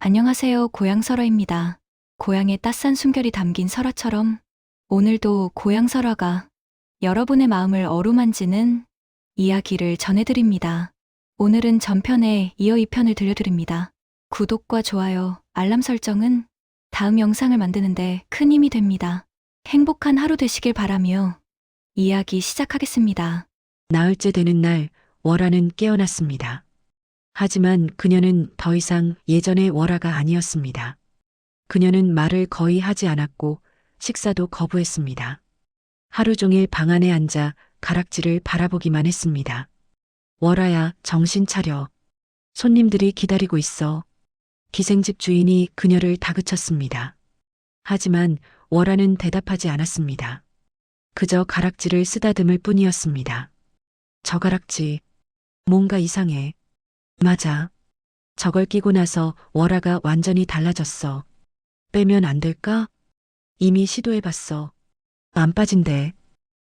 안녕하세요. 고향설화입니다. 고향의 따스한 숨결이 담긴 설화처럼 오늘도 고향설화가 여러분의 마음을 어루만지는 이야기를 전해드립니다. 오늘은 전편에 이어 2편을 들려드립니다. 구독과 좋아요, 알람 설정은 다음 영상을 만드는데 큰 힘이 됩니다. 행복한 하루 되시길 바라며 이야기 시작하겠습니다. 나흘째 되는 날 월아는 깨어났습니다. 하지만 그녀는 더 이상 예전의 월아가 아니었습니다. 그녀는 말을 거의 하지 않았고 식사도 거부했습니다. 하루 종일 방 안에 앉아 가락지를 바라보기만 했습니다. 월아야, 정신 차려. 손님들이 기다리고 있어. 기생집 주인이 그녀를 다그쳤습니다. 하지만 월아는 대답하지 않았습니다. 그저 가락지를 쓰다듬을 뿐이었습니다. 저 가락지, 뭔가 이상해. 맞아. 저걸 끼고 나서 월아가 완전히 달라졌어. 빼면 안 될까? 이미 시도해봤어. 안 빠진대.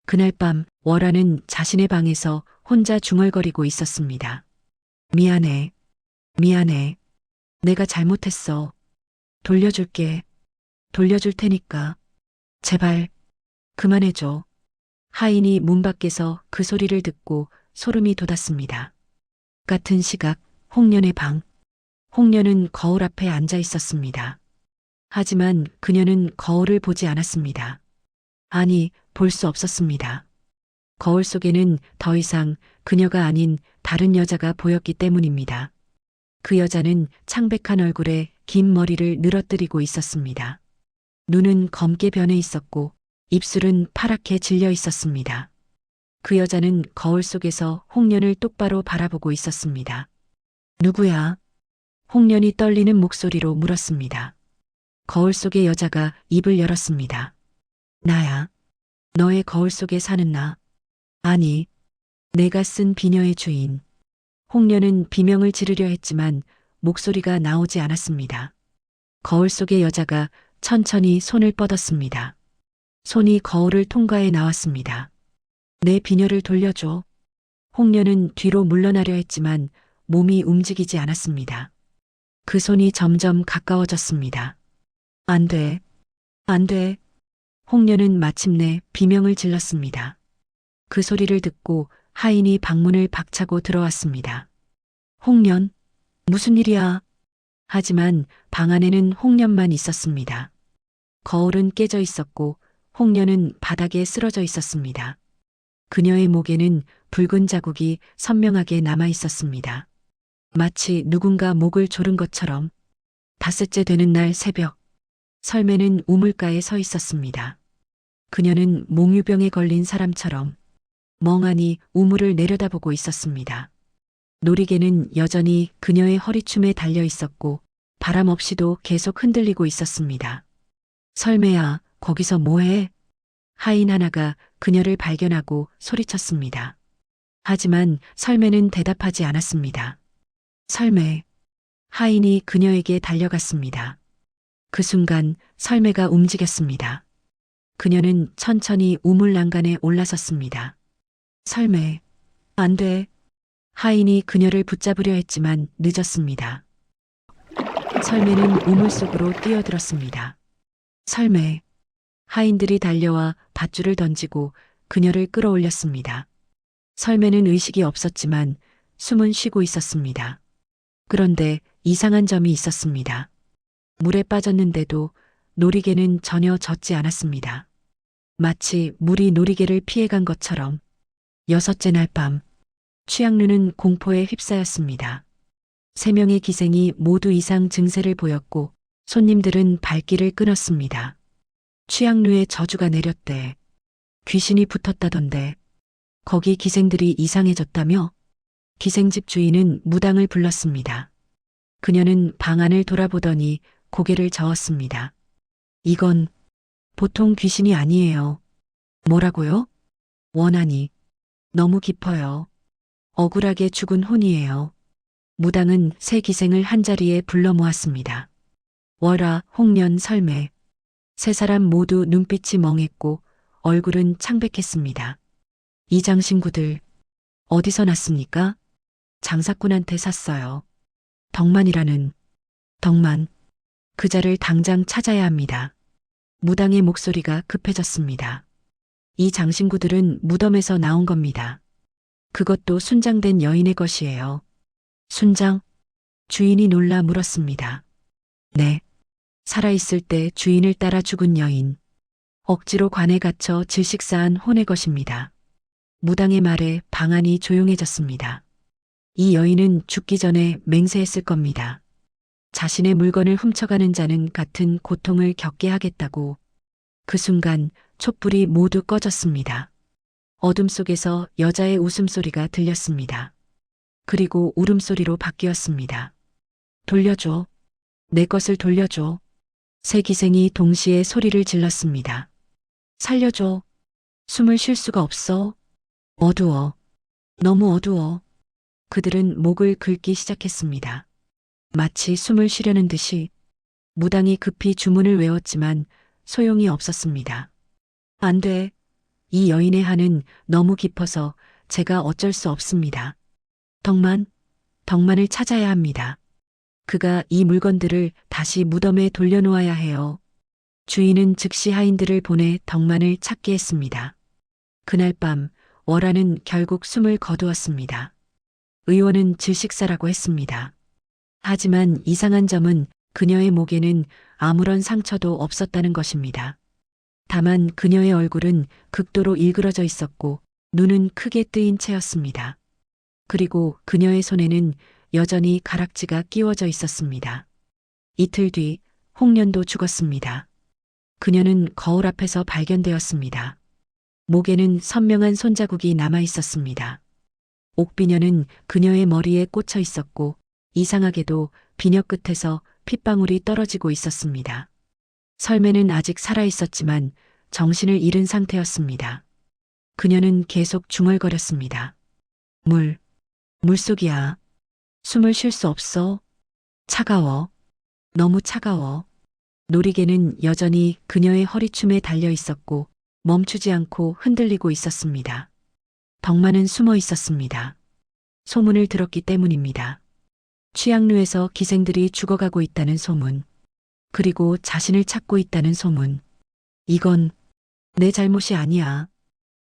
그날 밤 월아는 자신의 방에서 혼자 중얼거리고 있었습니다. 미안해. 미안해. 내가 잘못했어. 돌려줄게. 돌려줄 테니까. 제발, 그만해줘. 하인이 문 밖에서 그 소리를 듣고 소름이 돋았습니다. 같은 시각, 홍련의 방. 홍련은 거울 앞에 앉아 있었습니다. 하지만 그녀는 거울을 보지 않았습니다. 아니, 볼 수 없었습니다. 거울 속에는 더 이상 그녀가 아닌 다른 여자가 보였기 때문입니다. 그 여자는 창백한 얼굴에 긴 머리를 늘어뜨리고 있었습니다. 눈은 검게 변해 있었고 입술은 파랗게 질려 있었습니다. 그 여자는 거울 속에서 홍련을 똑바로 바라보고 있었습니다. 누구야? 홍련이 떨리는 목소리로 물었습니다. 거울 속의 여자가 입을 열었습니다. 나야. 너의 거울 속에 사는 나. 아니, 내가 쓴 비녀의 주인. 홍련은 비명을 지르려 했지만 목소리가 나오지 않았습니다. 거울 속의 여자가 천천히 손을 뻗었습니다. 손이 거울을 통과해 나왔습니다. 내 비녀를 돌려줘. 홍련은 뒤로 물러나려 했지만 몸이 움직이지 않았습니다. 그 손이 점점 가까워졌습니다. 안 돼. 안 돼. 홍련은 마침내 비명을 질렀습니다. 그 소리를 듣고 하인이 방문을 박차고 들어왔습니다. 홍련, 무슨 일이야? 하지만 방 안에는 홍련만 있었습니다. 거울은 깨져 있었고 홍련은 바닥에 쓰러져 있었습니다. 그녀의 목에는 붉은 자국이 선명하게 남아 있었습니다. 마치 누군가 목을 조른 것처럼. 닷새째 되는 날 새벽, 설매는 우물가에 서 있었습니다. 그녀는 몽유병에 걸린 사람처럼 멍하니 우물을 내려다보고 있었습니다. 놀이개는 여전히 그녀의 허리춤에 달려 있었고 바람 없이도 계속 흔들리고 있었습니다. 설매야, 거기서 뭐해? 하인 하나가 그녀를 발견하고 소리쳤습니다. 하지만 설매는 대답하지 않았습니다. 설매. 하인이 그녀에게 달려갔습니다. 그 순간 설매가 움직였습니다. 그녀는 천천히 우물 난간에 올라섰습니다. 설매. 안 돼. 하인이 그녀를 붙잡으려 했지만 늦었습니다. 설매는 우물 속으로 뛰어들었습니다. 설매. 하인들이 달려와 밧줄을 던지고 그녀를 끌어올렸습니다. 설매는 의식이 없었지만 숨은 쉬고 있었습니다. 그런데 이상한 점이 있었습니다. 물에 빠졌는데도 놀이개는 전혀 젖지 않았습니다. 마치 물이 놀이개를 피해간 것처럼. 여섯째 날 밤, 취향루는 공포에 휩싸였습니다. 3명의 기생이 모두 이상 증세를 보였고 손님들은 발길을 끊었습니다. 취향루에 저주가 내렸대. 귀신이 붙었다던데. 거기 기생들이 이상해졌다며? 기생집 주인은 무당을 불렀습니다. 그녀는 방 안을 돌아보더니 고개를 저었습니다. 이건 보통 귀신이 아니에요. 뭐라고요? 원한이 너무 깊어요. 억울하게 죽은 혼이에요. 무당은 3 기생을 한자리에 불러 모았습니다. 월아, 홍련, 설매. 3 사람 모두 눈빛이 멍했고 얼굴은 창백했습니다. 이 장신구들 어디서 났습니까? 장사꾼한테 샀어요. 덕만이라는. 덕만, 그자를 당장 찾아야 합니다. 무당의 목소리가 급해졌습니다. 이 장신구들은 무덤에서 나온 겁니다. 그것도 순장된 여인의 것이에요. 순장? 주인이 놀라 물었습니다. 네. 살아있을 때 주인을 따라 죽은 여인. 억지로 관에 갇혀 질식사한 혼의 것입니다. 무당의 말에 방 안이 조용해졌습니다. 이 여인은 죽기 전에 맹세했을 겁니다. 자신의 물건을 훔쳐가는 자는 같은 고통을 겪게 하겠다고. 그 순간 촛불이 모두 꺼졌습니다. 어둠 속에서 여자의 웃음소리가 들렸습니다. 그리고 울음소리로 바뀌었습니다. 돌려줘. 내 것을 돌려줘. 세 기생이 동시에 소리를 질렀습니다. 살려줘. 숨을 쉴 수가 없어. 어두워. 너무 어두워. 그들은 목을 긁기 시작했습니다. 마치 숨을 쉬려는 듯이. 무당이 급히 주문을 외웠지만 소용이 없었습니다. 안 돼. 이 여인의 한은 너무 깊어서 제가 어쩔 수 없습니다. 덕만을 찾아야 합니다. 그가 이 물건들을 다시 무덤에 돌려놓아야 해요. 주인은 즉시 하인들을 보내 덕만을 찾게 했습니다. 그날 밤 월화는 결국 숨을 거두었습니다. 의원은 질식사라고 했습니다. 하지만 이상한 점은 그녀의 목에는 아무런 상처도 없었다는 것입니다. 다만 그녀의 얼굴은 극도로 일그러져 있었고 눈은 크게 뜨인 채였습니다. 그리고 그녀의 손에는 여전히 가락지가 끼워져 있었습니다. 이틀 뒤 홍련도 죽었습니다. 그녀는 거울 앞에서 발견되었습니다. 목에는 선명한 손자국이 남아 있었습니다. 옥비녀는 그녀의 머리에 꽂혀 있었고 이상하게도 비녀 끝에서 핏방울이 떨어지고 있었습니다. 설매는 아직 살아 있었지만 정신을 잃은 상태였습니다. 그녀는 계속 중얼거렸습니다. 물속이야. 숨을 쉴 수 없어. 차가워. 너무 차가워. 놀이개는 여전히 그녀의 허리춤에 달려 있었고 멈추지 않고 흔들리고 있었습니다. 덕만은 숨어 있었습니다. 소문을 들었기 때문입니다. 취향루에서 기생들이 죽어가고 있다는 소문. 그리고 자신을 찾고 있다는 소문. 이건 내 잘못이 아니야.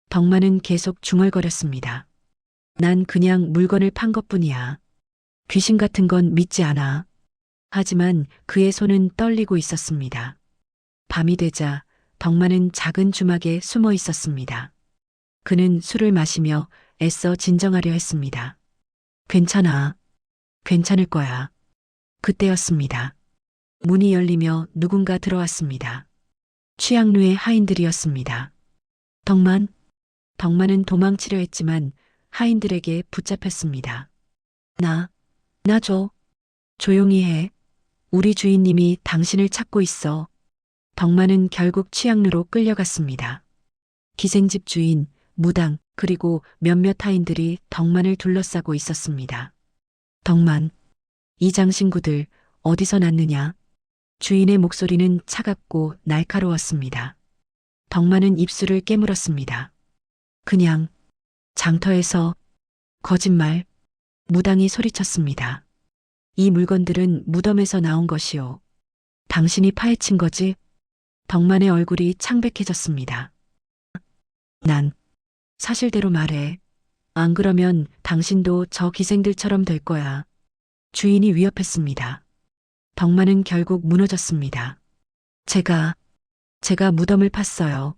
덕만은 계속 중얼거렸습니다. 난 그냥 물건을 판 것뿐이야. 귀신 같은 건 믿지 않아. 하지만 그의 손은 떨리고 있었습니다. 밤이 되자 덕만은 작은 주막에 숨어 있었습니다. 그는 술을 마시며 애써 진정하려 했습니다. 괜찮아. 괜찮을 거야. 그때였습니다. 문이 열리며 누군가 들어왔습니다. 취향루의 하인들이었습니다. 덕만은 도망치려 했지만 하인들에게 붙잡혔습니다. 나 줘. 조용히 해. 우리 주인님이 당신을 찾고 있어. 덕만은 결국 취향루로 끌려갔습니다. 기생집 주인, 무당, 그리고 몇몇 하인들이 덕만을 둘러싸고 있었습니다. 덕만, 이 장신구들 어디서 났느냐? 주인의 목소리는 차갑고 날카로웠습니다. 덕만은 입술을 깨물었습니다. 그냥 장터에서. 거짓말. 무당이 소리쳤습니다. 이 물건들은 무덤에서 나온 것이오. 당신이 파헤친 거지? 덕만의 얼굴이 창백해졌습니다. 난 사실대로 말해. 안 그러면 당신도 저 기생들처럼 될 거야. 주인이 위협했습니다. 덕만은 결국 무너졌습니다. 제가 무덤을 팠어요.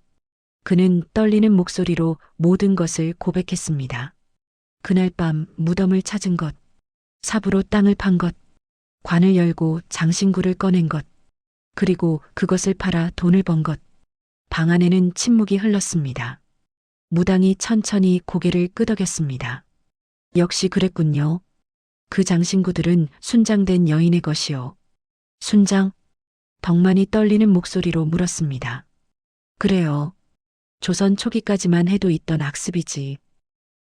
그는 떨리는 목소리로 모든 것을 고백했습니다. 그날 밤 무덤을 찾은 것, 삽으로 땅을 판 것, 관을 열고 장신구를 꺼낸 것, 그리고 그것을 팔아 돈을 번 것. 방 안에는 침묵이 흘렀습니다. 무당이 천천히 고개를 끄덕였습니다. 역시 그랬군요. 그 장신구들은 순장된 여인의 것이요. 순장? 덕만이 떨리는 목소리로 물었습니다. 그래요. 조선 초기까지만 해도 있던 악습이지.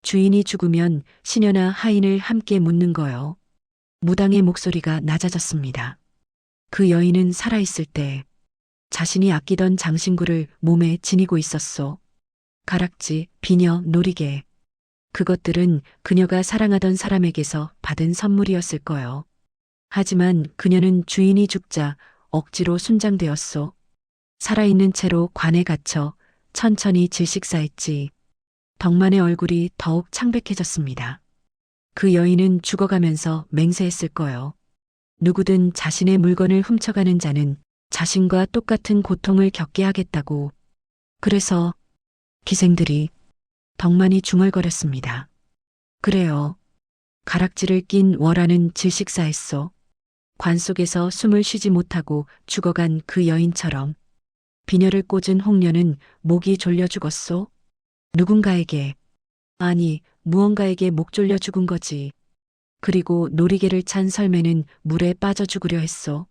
주인이 죽으면 시녀나 하인을 함께 묻는 거요. 무당의 목소리가 낮아졌습니다. 그 여인은 살아있을 때 자신이 아끼던 장신구를 몸에 지니고 있었소. 가락지, 비녀, 놀이개. 그것들은 그녀가 사랑하던 사람에게서 받은 선물이었을 거요. 하지만 그녀는 주인이 죽자 억지로 순장되었소. 살아있는 채로 관에 갇혀 천천히 질식사했지. 덕만의 얼굴이 더욱 창백해졌습니다. 그 여인은 죽어가면서 맹세했을 거요. 누구든 자신의 물건을 훔쳐가는 자는 자신과 똑같은 고통을 겪게 하겠다고. 그래서 기생들이 덕만이 중얼거렸습니다. 그래요. 가락지를 낀 월화는 질식사했소. 관 속에서 숨을 쉬지 못하고 죽어간 그 여인처럼 비녀를 꽂은 홍련은 목이 졸려 죽었소. 누군가에게, 아니, 무언가에게 목 졸려 죽은 거지. 그리고 놀이개를 찬 설매는 물에 빠져 죽으려 했소.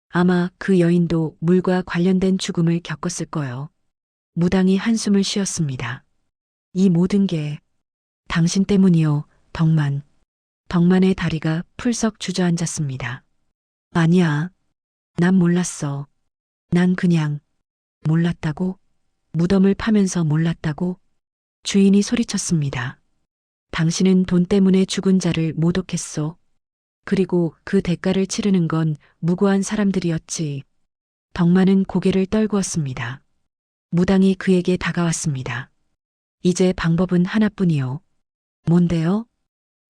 아마 그 여인도 물과 관련된 죽음을 겪었을 거요. 무당이 한숨을 쉬었습니다. 이 모든 게 당신 때문이요, 덕만. 덕만의 다리가 풀썩 주저앉았습니다. 아니야. 난 몰랐어. 난 그냥 몰랐다고? 무덤을 파면서 몰랐다고? 주인이 소리쳤습니다. 당신은 돈 때문에 죽은 자를 모독했소. 그리고 그 대가를 치르는 건 무고한 사람들이었지. 덕만은 고개를 떨구었습니다. 무당이 그에게 다가왔습니다. 이제 방법은 하나뿐이요. 뭔데요?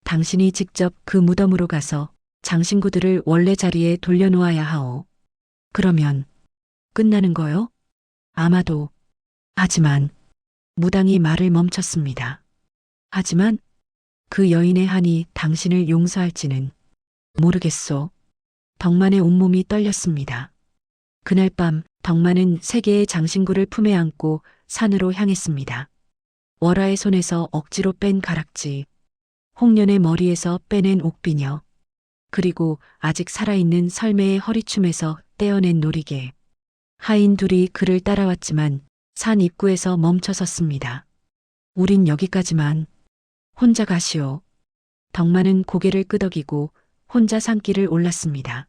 당신이 직접 그 무덤으로 가서 장신구들을 원래 자리에 돌려놓아야 하오. 그러면 끝나는 거요? 아마도. 하지만 무당이 말을 멈췄습니다. 하지만 그 여인의 한이 당신을 용서할지는 모르겠소. 덕만의 온몸이 떨렸습니다. 그날 밤 덕만은 세 개의 장신구를 품에 안고 산으로 향했습니다. 월화의 손에서 억지로 뺀 가락지, 홍련의 머리에서 빼낸 옥비녀, 그리고 아직 살아있는 설매의 허리춤에서 떼어낸 놀이개. 하인 둘이 그를 따라왔지만 산 입구에서 멈춰 섰습니다. 우린 여기까지만. 혼자 가시오. 덕만은 고개를 끄덕이고 혼자 산길을 올랐습니다.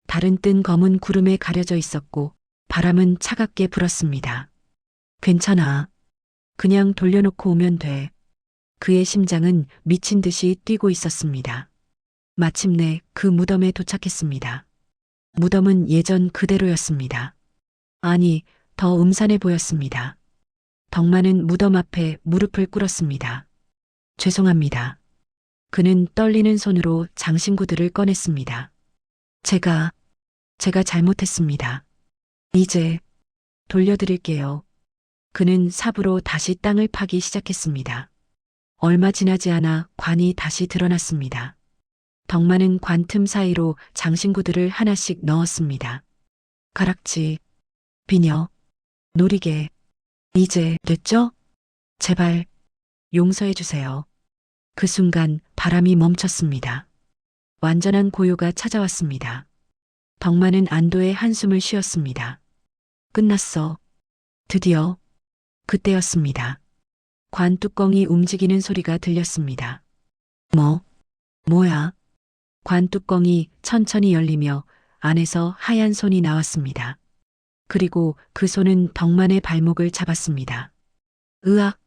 달은 뜬 검은 구름에 가려져 있었고 바람은 차갑게 불었습니다. 괜찮아. 그냥 돌려놓고 오면 돼. 그의 심장은 미친 듯이 뛰고 있었습니다. 마침내 그 무덤에 도착했습니다. 무덤은 예전 그대로였습니다. 아니, 더 음산해 보였습니다. 덕만은 무덤 앞에 무릎을 꿇었습니다. 죄송합니다. 그는 떨리는 손으로 장신구들을 꺼냈습니다. 제가 잘못했습니다. 이제 돌려드릴게요. 그는 삽으로 다시 땅을 파기 시작했습니다. 얼마 지나지 않아 관이 다시 드러났습니다. 덕만은 관 틈 사이로 장신구들을 하나씩 넣었습니다. 가락지, 비녀, 놀이개. 이제 됐죠? 제발 용서해 주세요. 그 순간 바람이 멈췄습니다. 완전한 고요가 찾아왔습니다. 덕만은 안도의 한숨을 쉬었습니다. 끝났어. 드디어. 그때였습니다. 관 뚜껑이 움직이는 소리가 들렸습니다. 뭐야? 관 뚜껑이 천천히 열리며 안에서 하얀 손이 나왔습니다. 그리고 그 손은 덕만의 발목을 잡았습니다. 으악!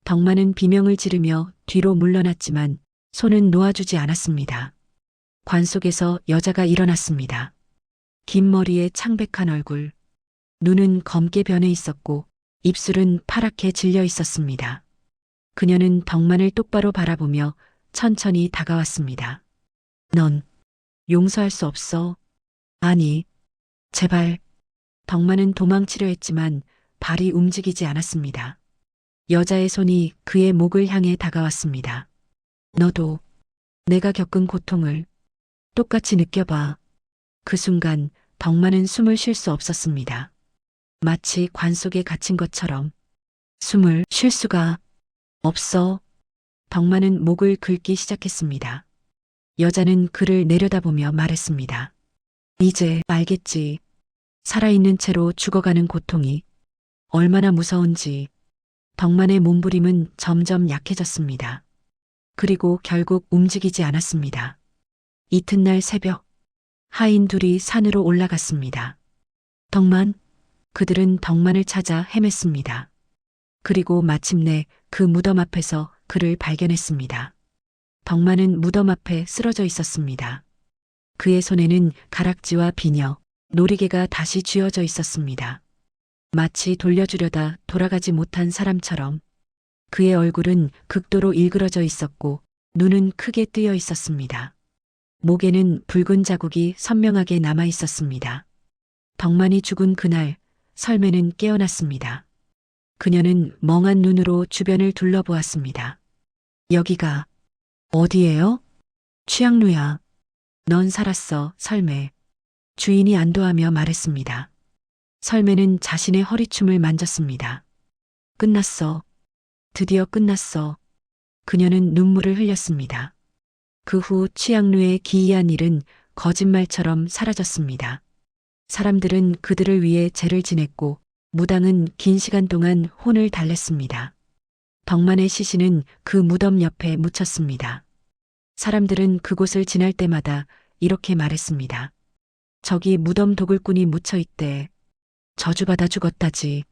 덕만은 비명을 지르며 뒤로 물러났지만 손은 놓아주지 않았습니다. 관 속에서 여자가 일어났습니다. 긴 머리에 창백한 얼굴, 눈은 검게 변해 있었고 입술은 파랗게 질려 있었습니다. 그녀는 덕만을 똑바로 바라보며 천천히 다가왔습니다. 넌 용서할 수 없어. 아니, 제발. 덕만은 도망치려 했지만 발이 움직이지 않았습니다. 여자의 손이 그의 목을 향해 다가왔습니다. 너도 내가 겪은 고통을 똑같이 느껴봐. 그 순간 덕만은 숨을 쉴 수 없었습니다. 마치 관 속에 갇힌 것처럼. 숨을 쉴 수가 없어. 덕만은 목을 긁기 시작했습니다. 여자는 그를 내려다보며 말했습니다. 이제 알겠지. 살아있는 채로 죽어가는 고통이 얼마나 무서운지. 덕만의 몸부림은 점점 약해졌습니다. 그리고 결국 움직이지 않았습니다. 이튿날 새벽, 하인 둘이 산으로 올라갔습니다. 덕만, 그들은 덕만을 찾아 헤맸습니다. 그리고 마침내 그 무덤 앞에서 그를 발견했습니다. 덕만은 무덤 앞에 쓰러져 있었습니다. 그의 손에는 가락지와 비녀, 놀이개가 다시 쥐어져 있었습니다. 마치 돌려주려다 돌아가지 못한 사람처럼 그의 얼굴은 극도로 일그러져 있었고 눈은 크게 뜨여 있었습니다. 목에는 붉은 자국이 선명하게 남아 있었습니다. 덕만이 죽은 그날 설매는 깨어났습니다. 그녀는 멍한 눈으로 주변을 둘러보았습니다. 여기가 어디예요? 취향루야. 넌 살았어, 설매. 주인이 안도하며 말했습니다. 설매는 자신의 허리춤을 만졌습니다. 끝났어. 드디어 끝났어. 그녀는 눈물을 흘렸습니다. 그 후 취향루의 기이한 일은 거짓말처럼 사라졌습니다. 사람들은 그들을 위해 제를 지냈고 무당은 긴 시간 동안 혼을 달랬습니다. 덕만의 시신은 그 무덤 옆에 묻혔습니다. 사람들은 그곳을 지날 때마다 이렇게 말했습니다. 저기 무덤 도굴꾼이 묻혀 있대. 저주받아 죽었다지.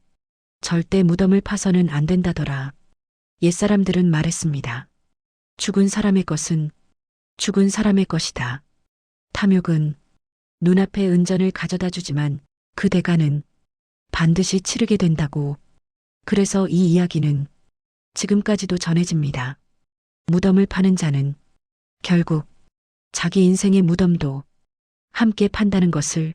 절대 무덤을 파서는 안 된다더라. 옛사람들은 말했습니다. 죽은 사람의 것은 죽은 사람의 것이다. 탐욕은 눈앞에 은전을 가져다 주지만 그 대가는 반드시 치르게 된다고. 그래서 이 이야기는 지금까지도 전해집니다. 무덤을 파는 자는 결국 자기 인생의 무덤도 함께 판다는 것을